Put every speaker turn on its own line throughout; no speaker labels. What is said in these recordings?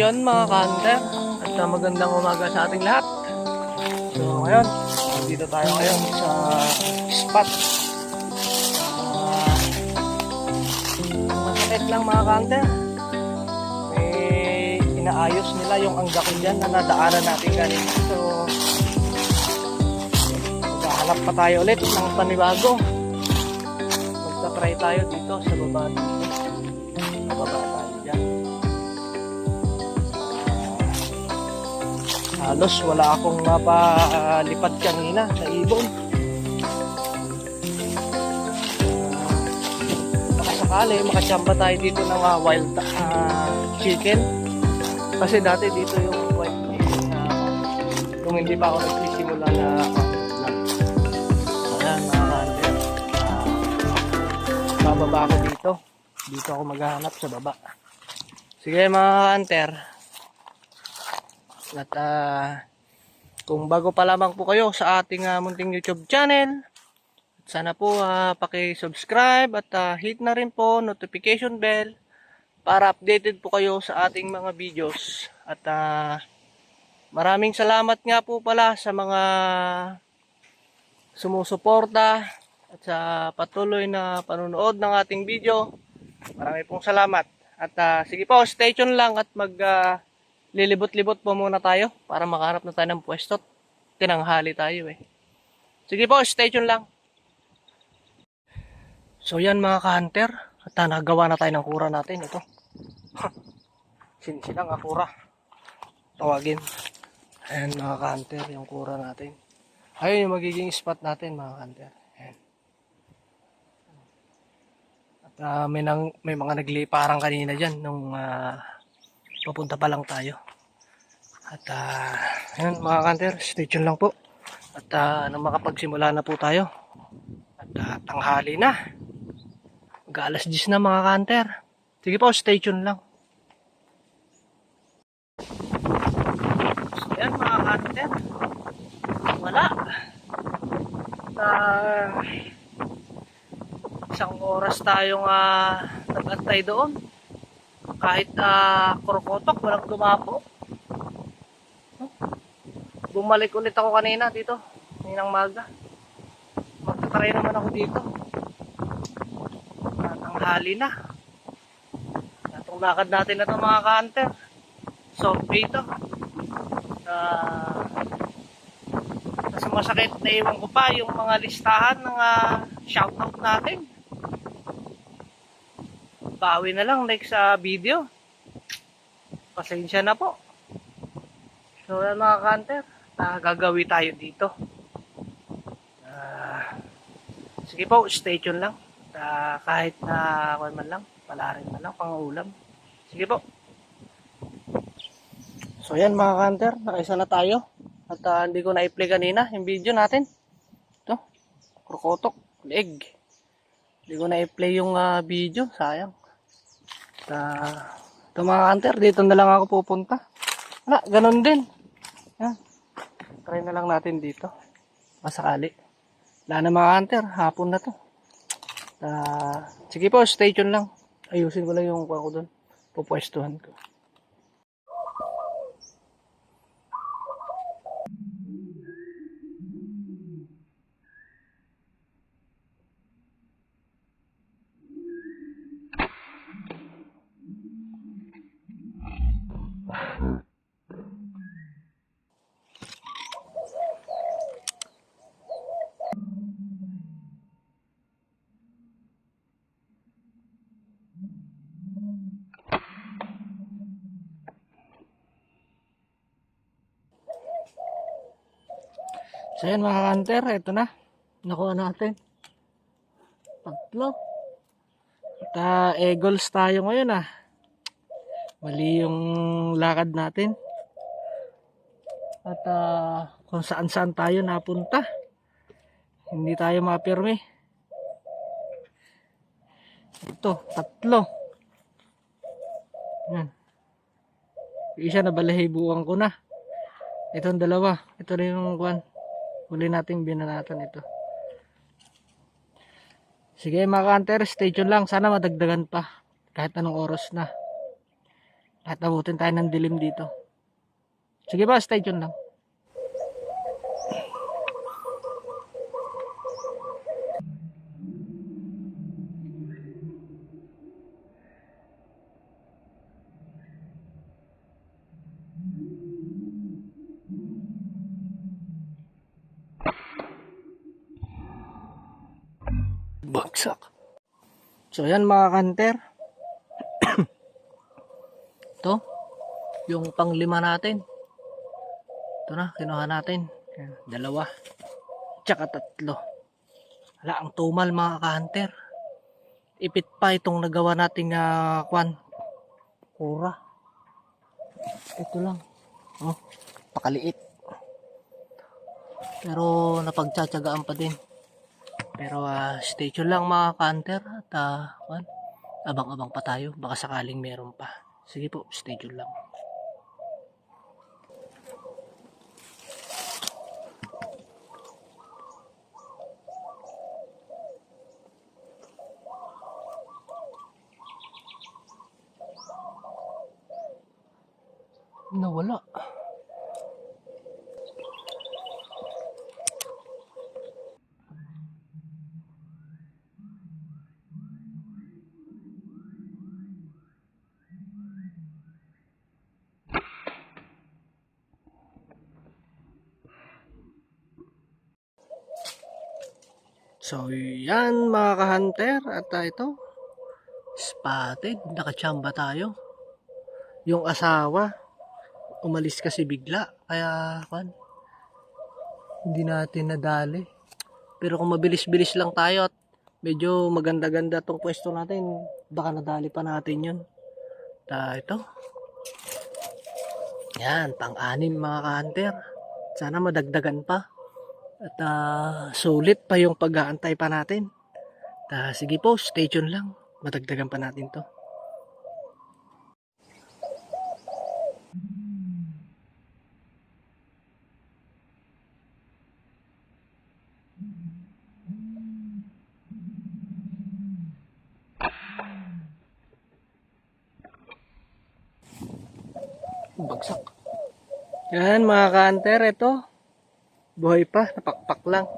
yun mga ka-hunter, at magandang umaga sa ating lahat. So ngayon, dito tayo ngayon sa spot. Masakit lang mga ka-hunter. Inaayos nila yung anggakon dyan na nadaanan natin kanina. So maghahanap pa tayo ulit ng panibago. Magta-try tayo dito sa baba dito. Baba tayo dyan. Halos wala akong mapalipad kanina sa ibon. Baka sakali makachamba tayo dito ng wild chicken. Kasi dati dito yung wild chicken na kung hindi pa ako nagsisimula na ayan mga ka-hunter, bababa ako dito. Dito ako maghahanap sa baba. Sige mga ka-hunter, at kung bago pa lamang po kayo sa ating munting YouTube channel, sana po paki-subscribe at hit na rin po notification bell para updated po kayo sa ating mga videos. At maraming salamat nga po pala sa mga sumusuporta at sa patuloy na panunood ng ating video. Maraming pong salamat. At sige po, stay tuned lang at lilibot-libot po muna tayo para makahanap na tayo ng pwesto. Tinanghali tayo eh. Sige po, stay tuned lang. So yan mga ka-hunter, at nagawa na tayo ng kura natin. Ito. Sinsilang kura. Tawagin. Ayan mga ka-hunter, yung kura natin. Ayun yung magiging spot natin mga ka-hunter. Ayan. At may mga nagliparang kanina dyan nung papunta pa lang tayo. At ayun mga ka-hunter, stay tuned lang po. At nang makapagsimula na po tayo. At tanghali na. Mag-alas 10 na mga ka-hunter. Sige po, stay tuned lang. So yan mga ka-hunter, wala. Isang oras tayong nag-antay doon. Kahit krokotok, walang dumapo. Bumalik ulit ako kanina dito, kaninang maga. Magtatry naman ako dito. Tanghali na. Itong lakad natin na ito mga ka-hunter, soft ito. Kasi masakit na iwan ko pa yung mga listahan ng shoutout natin. Bawi na lang like sa video. Pasensya na po. So yan mga ka-hunter, gagawin tayo dito. Sige po, stay tuned lang. Kahit na kung man lang, palarin man lang, pang-ulam. Sige po. So yan mga ka-hunter, nakaisa na tayo. At hindi ko na-i-play kanina yung video natin. Ito, krokotok, leg. Hindi ko na-i-play yung video, sayang. Ito mga ka-hunter, dito na lang ako pupunta. Wala, ganun din. Yan. Try na lang natin dito. Masakali. Wala na mga ka-hunter, hapon na to. Sige po, stay tuned lang. Ayusin ko lang yung kuha ko doon. Pupwestuhan ko. So yan mga hunter, ito na. Nakuha natin. 3. At eagles tayo ngayon Mali yung lakad natin. At kung saan saan tayo napunta. Hindi tayo mapirmi. Ito, 3. Yan. Isa na balahibuan ko na. Itong 2. Ito rin yung kuwan. Huli nating binanatan ito. Sige mga ka-hunter, stay tuned lang. Sana madagdagan pa. Kahit anong oras na. At abutin tayo ng dilim dito. Sige ba, stay tuned lang. Bagsak. So yan mga kanter. Ito, yung panglima natin. Ito na, kinuha natin. Yan, 2. Tsaka 3. Wala, ang tumal mga ka-hunter. Ipit pa itong nagawa nating kura. Ito lang. Oh, pakaliit. Pero napagtsatsagaan pa din. Pero stay tuned lang mga ka-hunter. At abang-abang pa tayo. Baka sakaling meron pa. Sige po, stay tuned lang. Nawala. So yan mga ka-hunter, at ito spotted, nakachamba tayo. Yung asawa umalis kasi bigla, kaya hindi natin nadali. Pero kung mabilis-bilis lang tayo at medyo maganda-ganda tong pwesto natin, baka nadali pa natin yun. Ito yan, pang-anim mga ka-hunter. Sana madagdagan pa. At sulit pa yung pag-aantay pa natin. Sige po, stay tuned lang. Madagdagan pa natin to. Bagsak. Yan mga ka-hunter, ito. Buhay pa, napakpak lang.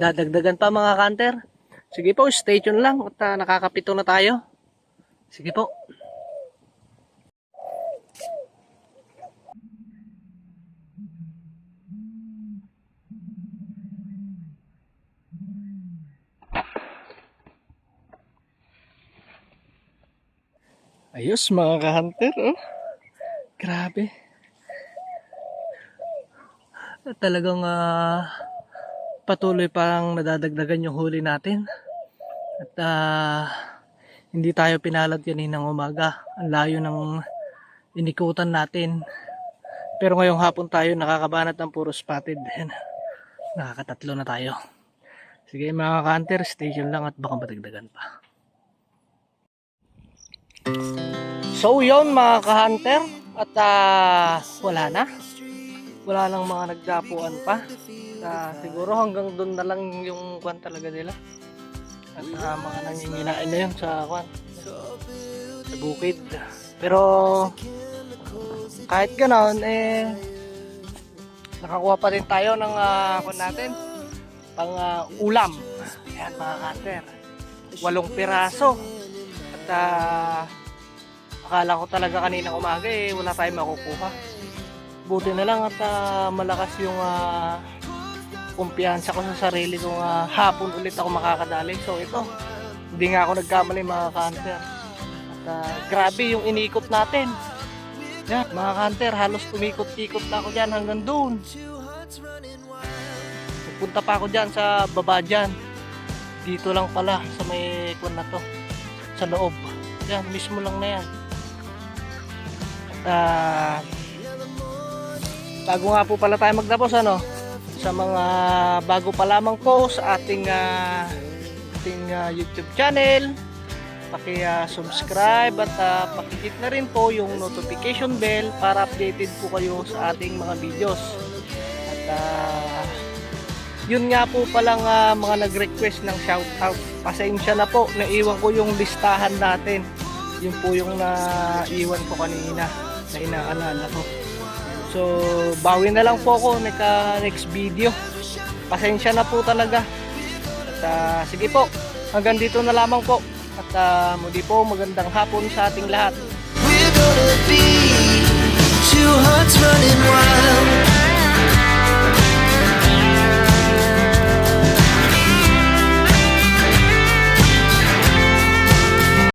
Dadagdagan pa mga ka-hunter. Sige po, stay tuned lang. At nakakapito na tayo. Sige po. Ayos mga ka-hunter, oh. Grabe. Talagang patuloy parang nadadagdagan yung huli natin. At hindi tayo pinalad kaninang umaga. Ang layo ng inikutan natin. Pero ngayong hapon tayo nakakabanat ng puro spotted. Nakakatatlo na tayo. Sige mga ka-hunter, station lang at baka madagdagan pa. So yun mga ka-hunter, at wala na. Wala lang mga nagdapuan pa. Siguro hanggang doon na lang yung talaga nila. At mga nanginginain na yun sa bukid. Pero kahit ganoon, nakakuha pa rin tayo ng natin pang ulam. Ayan mga ka-hunter, 8 piraso. At akala ko talaga kanina umaga wala tayong makukuha. Buti na lang at malakas yung kumpiyansa ko sa sarili kong hapon ulit ako makakadali. So ito, hindi nga ako nagkamali mga ka-hunter. At grabe yung inikot natin. Yan mga ka-hunter, halos tumikot-ikot na ako dyan hanggang doon. Pupunta pa ako dyan sa baba dyan. Dito lang pala sa may na to, sa loob. Yan, mismo lang na yan. At bago nga po pala tayo magtapos, sa mga bago pa lamang po sa ating YouTube channel, paki-subscribe at paki-hit na rin po yung notification bell para updated po kayo sa ating mga videos. At yun nga po palang mga nag-request ng shoutout. Pasensya na po, naiwan ko yung listahan natin. Yun po yung naiwan ko kanina na inaalala ko. So, bawi na lang po ako next video. Pasensya na po talaga. At sige po, hanggang dito na lamang po. At muli po, magandang hapon sa ating lahat.
We're gonna be two hearts running wild.